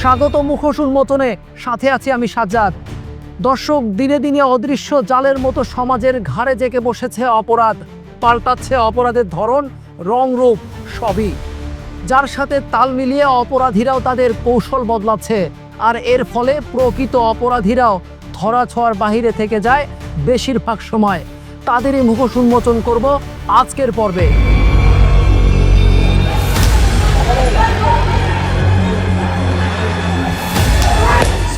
স্বাগত মুখোশ উন্মোচনে, সাথে আছি আমি সাজ্জাদ। দর্শক, দিনে দিনে অদৃশ্য জালের মতো সমাজের ঘাড়ে জেঁকে বসেছে অপরাধ। পাল্টাচ্ছে অপরাধের ধরন, রং, রূপ সবই। যার সাথে তাল মিলিয়ে অপরাধীরাও তাদের কৌশল বদলাচ্ছে, আর এর ফলে প্রকৃত অপরাধীরাও ধরাছোঁয়ার বাহিরে থেকে যায় বেশিরভাগ সময়। তাদেরই মুখোশ উন্মোচন করব আজকের পর্বে।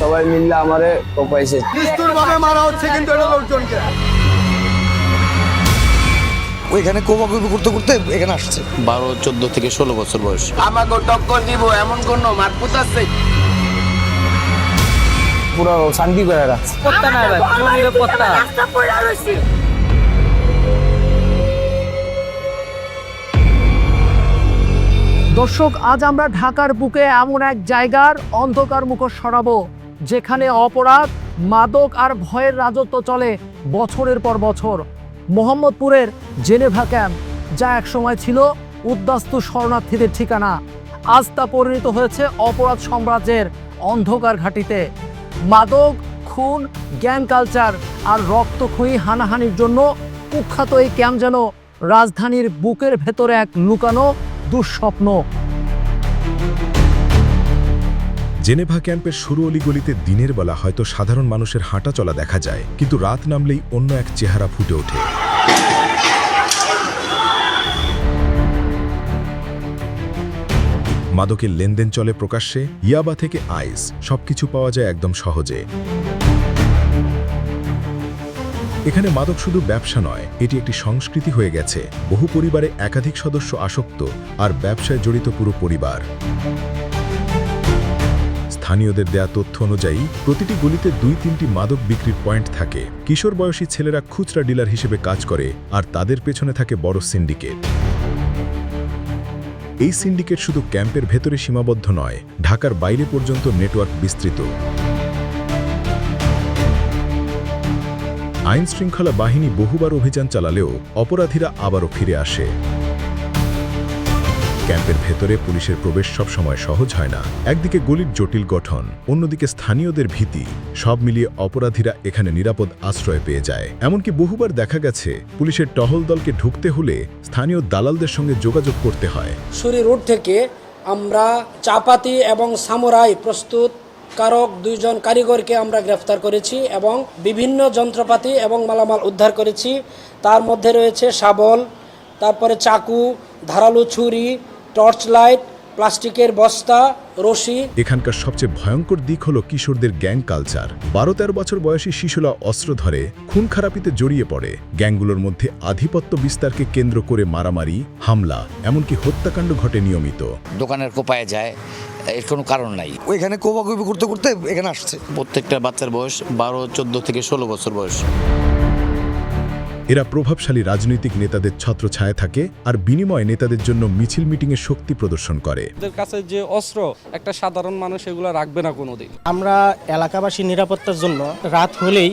সবাই মিললে আমারে কোপাইছে, নিষ্ঠুরভাবে মারা হচ্ছে, কিন্তু এটা লোকজনকে। ওইখানে কোপাকুপি করতে করতে এখানে আসছে। 12, 14 থেকে 16 বছর বয়স। আমাকে টক্কর দিব এমন কোন মারপুত আছে? পুরো শান্তি করে রাখছে। দর্শক, আজ আমরা ঢাকার বুকে এমন এক জায়গার অন্ধকার মুখোশ সরাবো, যেখানে অপরাধ, মাদক আর ভয়ের রাজত্ব চলে বছরের পর বছর। মোহাম্মদপুরের জেনেভা ক্যাম্প, যা একসময় ছিল উদ্বাস্তু শরণার্থীদের ঠিকানা, আজ তা পরিণত হয়েছে অপরাধ সাম্রাজ্যের অন্ধকার ঘাঁটিতে। মাদক, খুন, গ্যাং কালচার আর রক্তক্ষয়ী হানাহানির জন্য কুখ্যাত এই ক্যাম্প যেন রাজধানীর বুকের ভেতরে এক লুকানো দুঃস্বপ্ন। জেনেভা ক্যাম্পের সরু অলিগলিতে দিনের বেলা হয়তো সাধারণ মানুষের হাঁটা চলা দেখা যায়, কিন্তু রাত নামলেই অন্য এক চেহারা ফুটে ওঠে। মাদকের লেনদেন চলে প্রকাশ্যে, ইয়াবা থেকে আইস, সবকিছু পাওয়া যায় একদম সহজে। এখানে মাদক শুধু ব্যবসা নয়, এটি একটি সংস্কৃতি হয়ে গেছে। বহু পরিবারে একাধিক সদস্য আসক্ত, আর ব্যবসায় জড়িত পুরো পরিবার। স্থানীয়দের দেয়া তথ্য অনুযায়ী প্রতিটি গলিতে 2-3টি মাদক বিক্রির পয়েন্ট থাকে। কিশোর বয়সী ছেলেরা খুচরা ডিলার হিসেবে কাজ করে, আর তাদের পেছনে থাকে বড় সিন্ডিকেট। এই সিন্ডিকেট শুধু ক্যাম্পের ভেতরে সীমাবদ্ধ নয়, ঢাকার বাইরে পর্যন্ত নেটওয়ার্ক বিস্তৃত। আইন শৃঙ্খলা বাহিনী বহুবার অভিযান চালালেও অপরাধীরা আবারও ফিরে আসে। ক্যাম্পের ভেতরে পুলিশের প্রবেশ সবসময় সহজ হয় না। একদিকে গলির জটিল গঠন, অন্যদিকে স্থানীয়দের ভীতি, সব মিলিয়ে অপরাধীরা এখানে নিরাপদ আশ্রয় পেয়ে যায়। এমনকি বহুবার দেখা গেছে পুলিশের টহল দলকে ঢুকতে হলে স্থানীয় দালালদের সঙ্গে যোগাযোগ করতে হয়। সুরি রোড থেকে আমরা চাপাতি এবং সামুরাই প্রস্তুতকারক 2 জন কারিগরকে আমরা গ্রেফতার করেছি এবং বিভিন্ন যন্ত্রপাতি এবং মালামাল উদ্ধার করেছি। তার মধ্যে রয়েছে শাবল, তারপরে চাকু, ধারালো ছুরি, টর্চ লাইট, প্লাস্টিকের বস্তা, রশি। এখানকার সবচেয়ে ভয়ঙ্কর দিক হলো কিশোরদের গ্যাং কালচার। 12-13 বছর বয়সী শিশুরা অস্ত্র ধরে, খুন খারাপিতে জড়িয়ে পড়ে। গ্যাংগুলোর মধ্যে আধিপত্য বিস্তারকে কেন্দ্র করে মারামারি, হামলা, এমনকি হত্যাকাণ্ড ঘটে নিয়মিত। দোকানের কোপায় যায়, এর কোনো কারণ নাই। ওইখানে কোপাকুপি করতে করতে এখানে আসছে। প্রত্যেকটা বাচ্চার বয়স 12, 14 থেকে 16 বছর বয়স। এরা প্রভাবশালী রাজনৈতিক নেতাদের ছত্রছায়ায় থাকে, আর বিনিময়ে নেতাদের জন্য মিছিল মিটিংয়ে শক্তি প্রদর্শন করে। এদের কাছে যে অস্ত্র, একটা সাধারণ মানুষ এগুলো রাখবে না কোনোদিন। আমরা এলাকাবাসীর নিরাপত্তার জন্য রাত হলেই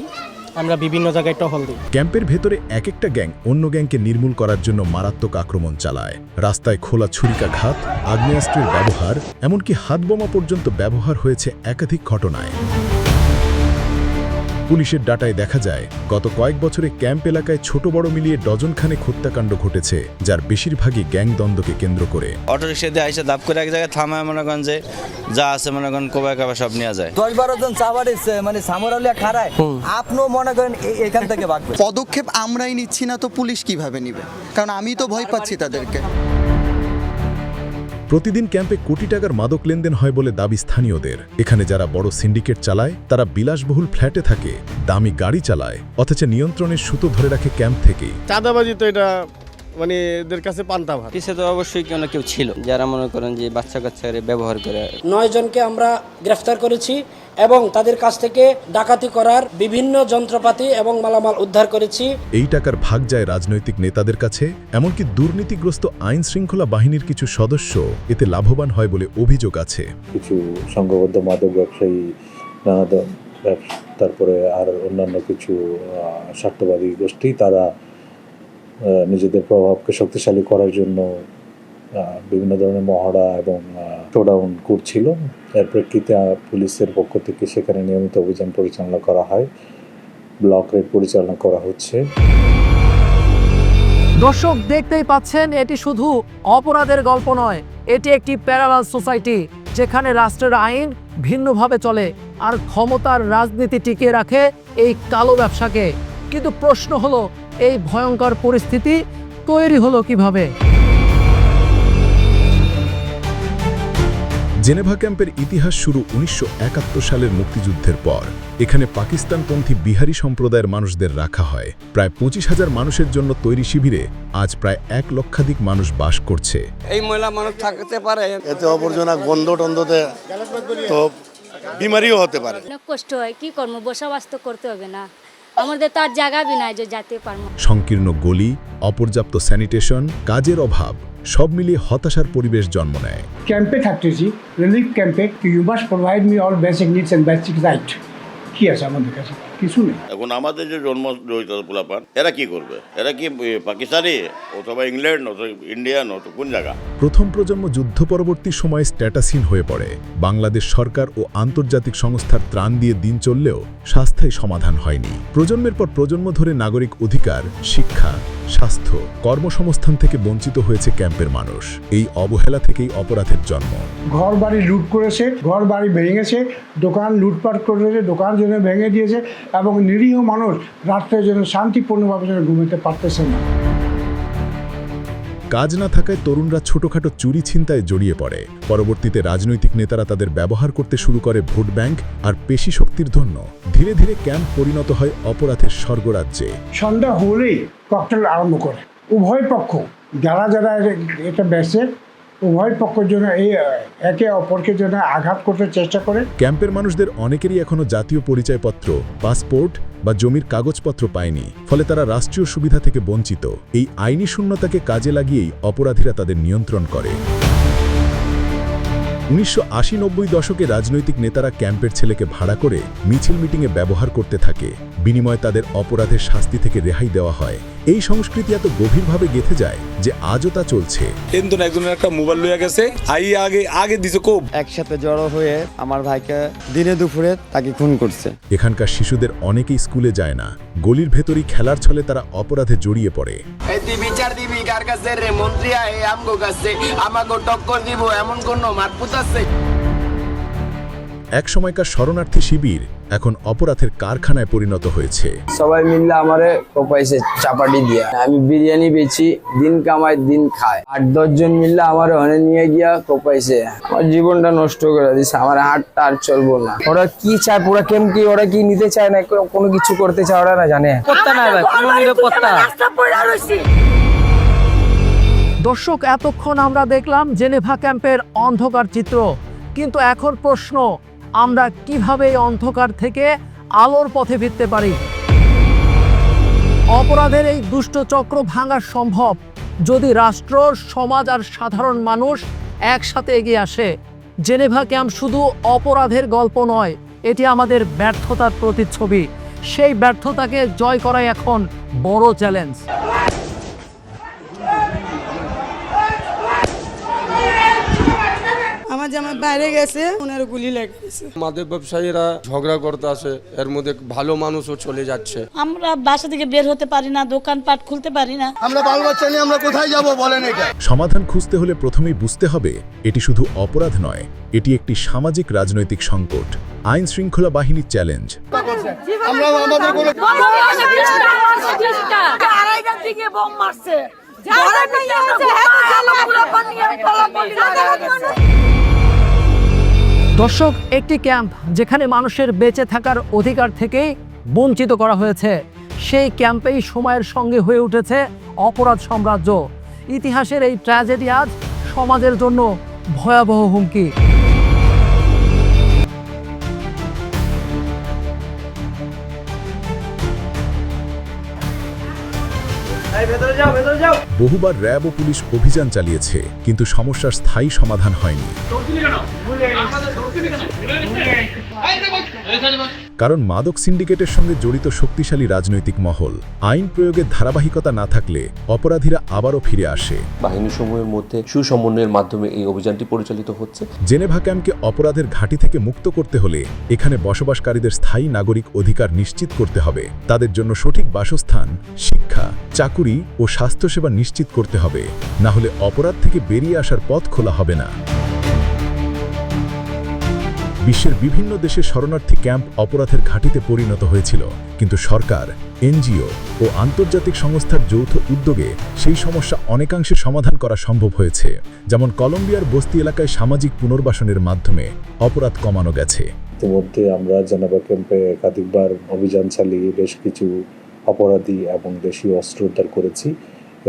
আমরা বিভিন্ন জায়গায় টহল দিই। ক্যাম্পের ভেতরে এক একটা গ্যাং অন্য গ্যাংকে নির্মূল করার জন্য মারাত্মক আক্রমণ চালায়। রাস্তায় খোলা ছুরিকাঘাত, আগ্নেয়াস্ত্রের ব্যবহার, এমনকি হাতবোমা পর্যন্ত ব্যবহার হয়েছে একাধিক ঘটনায়। পুলিশের ডাটায় দেখা যায় গত কয়েক বছরে ক্যাম্প এলাকায় ছোট বড় মিলিয়ে ডজনখানেক হত্যাকাণ্ড ঘটেছে, যার বেশিরভাগই গ্যাং দ্বন্দ্বকে কেন্দ্র করে। অটোরিক্সা দিয়ে আইসা দাপ করে এক জায়গায় থামায়, মনে করেন যে যা আছে মনে করেন কোবায় কাবা সব নিয়ে যায়। 10-12 জন চাবাড়ি মানে সামরালিয়া খাড়ায়, আপনিও মনে করেন এখান থেকে ভাগবে। পদক্ষেপ আমরাই নিচ্ছি না তো পুলিশ কিভাবে নিবে? কারণ আমি তো ভয় পাচ্ছি তাদেরকে। প্রতিদিন ক্যাম্পে কোটি টাকার মাদক লেনদেন হয় বলে দাবি স্থানীয়দের। এখানে যারা বড় সিন্ডিকেট চালায় তারা বিলাসবহুল ফ্ল্যাটে থাকে, দামি গাড়ি চালায়, অথচ নিয়ন্ত্রণের সুতো ধরে রাখে ক্যাম্প থেকেই। চাঁদাবাজি তো এটা মানে এদের কাছে পান্তা ভাত। পিছে তো অবশ্যই কেউ ছিল যারা মনে করেন যে বাচ্চা কাচ্চারে ব্যবহার করে। 9 জনকে আমরা গ্রেফতার করেছি এবং তাদের কাছ থেকে ডাকাতি করার বিভিন্ন যন্ত্রপাতি এবং মালামাল উদ্ধার করেছি। এই টাকার ভাগ যায় রাজনৈতিক নেতাদের কাছে, এমনকি দুর্নীতিগ্রস্ত আইন শৃঙ্খলা বাহিনীর কিছু সদস্য এতে লাভবান হয় বলে অভিযোগ আছে। কিছু সংঘবদ্ধ মাদক ব্যবসায়ী, তারপরে আর অন্যান্য কিছু স্বার্থবাদী গোষ্ঠী, তারা নিজেদের প্রভাবকে শক্তিশালী করার জন্য বিভিন্ন ধরনের মহড়া এবং শোডাউন করছিল। এর প্রেক্ষিতে পুলিশের পক্ষ থেকে সেখানে নিয়মিত অভিযান পরিচালনা করা হয়, ব্লক রেড পরিচালনা করা হচ্ছে। দর্শক দেখতেই পাচ্ছেন, এটি শুধু অপরাধের গল্প নয়, এটি একটি প্যারালাল সোসাইটি যেখানে রাষ্ট্রের আইন ভিন্নভাবে চলে আর ক্ষমতার রাজনীতি টিকিয়ে রাখে এই কালো ব্যবসাকে। কিন্তু প্রশ্ন হলো, এই ভয়ঙ্কর পরিস্থিতি তৈরি হলো কিভাবে? জেনেভা ক্যাম্পের ইতিহাস শুরু 1971 সালের মুক্তিযুদ্ধের পর। এখানে পাকিস্তানপন্থী বিহারি সম্প্রদায়ের মানুষদের রাখা হয়। প্রায় 25,000 মানুষের জন্য তৈরি শিবিরে আজ প্রায় 1 লক্ষাধিক মানুষ বাস করছে। এই মহিলা মানুষ থাকতে পারে, এতে আবর্জনা গন্ধ টন্ধতে তো বিমারিও হতে পারে। অনেক কষ্ট হয়, কি করবো, বসবাস তো করতে হবে না, আমাদের তো আর জায়গা বি নাই যে যেতে পারবো। সংকীর্ণ গলি, অপর্যাপ্ত স্যানিটেশন, কাজের অভাব সব মিলিয়ে হতাশার পরিবেশ জন্ম নেয়। ক্যাম্পে থাকতেছি, রিলিফ ক্যাম্পে, you must provide me all basic needs and basic right. কি আছে আমাদের কাছে? কিছু নেই। এখন আমাদের যে জন্ম পোলাপান, এরা কি করবে? এরা কি পাকিস্তানি অথবা ইংল্যান্ড অথবা ইন্ডিয়ান অথবা কোন জায়গা? প্রথম প্রজন্ম যুদ্ধ পরবর্তী সময়ে স্ট্যাটাসহীন হয়ে পড়ে। বাংলাদেশ সরকার ও আন্তর্জাতিক সংস্থার ত্রাণ দিয়ে দিন চললেও স্বাস্থ্যই সমাধান হয়নি। প্রজন্মের পর প্রজন্ম ধরে নাগরিক অধিকার, শিক্ষা, স্বাস্থ্য, কর্মসংস্থান থেকে বঞ্চিত হয়েছে ক্যাম্পের মানুষ। এই অবহেলা থেকেই অপরাধের জন্ম। ঘর বাড়ি লুট করেছে, ঘর বাড়ি ভেঙেছে, দোকান লুটপাট করেছে, দোকান যেন ভেঙে দিয়েছে, এবং নিরীহ মানুষ রাত্রে যেন শান্তিপূর্ণভাবে যেন ঘুমাতে পারতেছে না। কাজ না থাকায় তরুণরা ছোটখাটো চুরি ছিনতায় জড়িয়ে পড়ে। পরবর্তীতে রাজনৈতিক নেতারা তাদের ব্যবহার করতে শুরু করে ভোট ব্যাংক আর পেশি শক্তির জন্য। ধীরে ধীরে ক্যাম্প পরিণত হয় অপরাধের স্বর্গরাজ্যে। সন্ধ্যা হলেই ককটেল আরম্ভ করে। উভয় পক্ষ যারা যারা এটা বেচে, উভয় পক্ষের জন্য এই একে অপরকে জন্য আঘাত করতে চেষ্টা করে। ক্যাম্পের মানুষদের অনেকেরই এখনো জাতীয় পরিচয়পত্র, পাসপোর্ট বা জমির কাগজপত্র পায়নি, ফলে তারা রাষ্ট্রীয় সুবিধা থেকে বঞ্চিত। এই আইনি শূন্যতাকে কাজে লাগিয়েই অপরাধীরা তাদের নিয়ন্ত্রণ করে। 1980-90 দশকে রাজনৈতিক নেতারা ক্যাম্পের ছেলেকে ভাড়া করে মিছিল মিটিংয়ে ব্যবহার করতে থাকে। বিনিময়ে তাদের অপরাধের শাস্তি থেকে রেহাই দেওয়া হয়। এই সংস্কৃতি এত গভীরভাবে গেঁথে যায় যে আজও তা চলছে। কিন্তু একজনের একটা মোবাইল লইয়া গেছে, আগে দিছে কোপ। একসাথে জড়ো হয়ে আমার ভাইকে দিনে দুপুরে তাকে খুন করছে। এখানকার শিশুদের অনেকেই স্কুলে যায় না। গলির ভেতরই খেলার ছলে তারা অপরাধে জড়িয়ে পড়ে। বিচার দিবি কার কাছে রে? মন্ত্রী আয় আমগো কাছে, আমাগো টক্কর দিব এমন কোন মারপুত আছে? এক সময়কার শরণার্থী শিবির এখন অপরাধের কারখানায় পরিণত হয়েছে। সবাই মিললে আমারে কোপাইছে চাপাটি দিয়া। আমি বিরিয়ানি বেচি, দিন কামাই দিন খায়। 8-10 জন মিললে আমার ওখানে নিয়ে গিয়া কোপাইছে। আমার জীবনটা নষ্ট করে দিছে, আমার হাতটা আর চলবো না। ওরা কি চায়, পুরা কি ওরা কি নিতে চায় না, কোনো কিছু করতে চায় ওরা না জানে। দর্শক, এতক্ষণ আমরা দেখলাম জেনেভা ক্যাম্পের অন্ধকার চিত্র, কিন্তু এখন প্রশ্ন, আমরা কিভাবে এই অন্ধকার থেকে আলোর পথে ফিরতে পারি? অপরাধের এই দুষ্ট চক্র ভাঙা সম্ভব যদি রাষ্ট্র, সমাজ আর সাধারণ মানুষ একসাথে এগিয়ে আসে। জেনেভা ক্যাম্প শুধু অপরাধের গল্প নয়, এটি আমাদের ব্যর্থতার প্রতিচ্ছবি। সেই ব্যর্থতাকে জয় করাই এখন বড় চ্যালেঞ্জ। আমার জামাই বাইরে গেছে, ওনার গুলি লেগেছে। মাদক ব্যবসায়ীরা ঝগড়া করতে আসে, এর মধ্যে ভালো মানুষও চলে যাচ্ছে। আমরা বাসা থেকে বের হতে পারি না, দোকানপাট খুলতে পারি না। আমরা বাল বাচ্চা নিয়ে আমরা কোথায় যাব বলেন? এটা সমাধান খুঁজতে হলে প্রথমেই বুঝতে হবে এটি শুধু অপরাধ নয়, এটি একটি সামাজিক রাজনৈতিক সংকট, আইন শৃঙ্খলা বাহিনীর চ্যালেঞ্জ। আমরা আমাদের কোনো দর্শক, একটি ক্যাম্প যেখানে মানুষের বেঁচে থাকার অধিকার থেকেই বঞ্চিত করা হয়েছে, সেই ক্যাম্পেই সময়ের সঙ্গে হয়ে উঠেছে অপরাধ সাম্রাজ্য। ইতিহাসের এই ট্র্যাজেডি আজ সমাজের জন্য ভয়াবহ হুমকি। বহুবার র্যাব ও পুলিশ অভিযান চালিয়েছে, কিন্তু সমস্যার স্থায়ী সমাধান হয়নি। কারণ মাদক সিন্ডিকেটের সঙ্গে জড়িত শক্তিশালী রাজনৈতিক মহল। আইন প্রয়োগের ধারাবাহিকতা না থাকলে অপরাধীরা আবারও ফিরে আসে। বাহিনীসমূহের মধ্যে সুসমন্বয়ের মাধ্যমে এই অভিযানটি পরিচালিত হচ্ছে। জেনেভা ক্যাম্পকে অপরাধের ঘাঁটি থেকে মুক্ত করতে হলে এখানে বসবাসকারীদের স্থায়ী নাগরিক অধিকার নিশ্চিত করতে হবে। তাদের জন্য সঠিক বাসস্থান, শিক্ষা, চাকুরি ও স্বাস্থ্যসেবা নিশ্চিত করতে হবে, না হলে অপরাধ থেকে বেরিয়ে আসার পথ খোলা হবে না। বিশ্বের বিভিন্ন দেশে শরণার্থী ক্যাম্প অপরাধের ঘাঁটিতে পরিণত হয়েছিল, কিন্তু সরকার, এনজিও ও আন্তর্জাতিক সংস্থার যৌথ উদ্যোগে সেই সমস্যা অনেকাংশে সমাধান করা সম্ভব হয়েছে। যেমন কলম্বিয়ার বস্তি এলাকায় সামাজিক পুনর্বাসনের মাধ্যমে অপরাধ কমানো গেছে। ইতিমধ্যে আমরা জেনেভা ক্যাম্পে একাধিকবার অভিযান চালিয়ে বেশ কিছু অপরাধী এবং দেশীয় অস্ত্র উদ্ধার করেছি।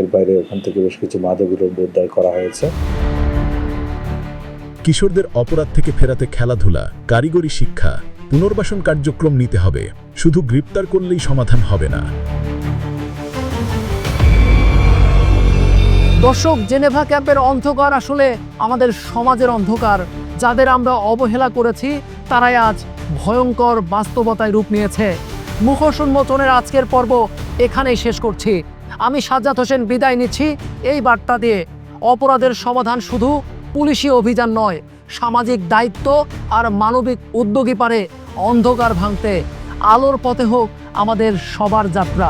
এর বাইরে ওখান থেকে বেশ কিছু মাদকদ্রব্য উদ্ধার করা হয়েছে। কিশোরদের অপরাধ থেকে ফেরাতে খেলাধুলা, কারিগরি শিক্ষা, পুনর্বাসন কার্যক্রম নিতে হবে। শুধু গ্রেপ্তার করলেই সমাধান হবে না। দর্শক, জেনেভা ক্যাম্পের অন্ধকার আসলে আমাদের সমাজের অন্ধকার। যাদের আমরা অবহেলা করেছি তারাই আজ ভয়ঙ্কর বাস্তবতায় রূপ নিয়েছে। মুখোশ উন্মোচনের আজকের পর্ব এখানেই শেষ করছি। আমি সাজ্জাদ হোসেন বিদায় নিচ্ছি এই বার্তা দিয়ে, অপরাধের সমাধান শুধু পুলিশি অভিযান নয়, সামাজিক দায়িত্ব আর মানবিক উদ্যোগই পারে অন্ধকার ভাঙতে। আলোর পথে হোক আমাদের সবার যাত্রা।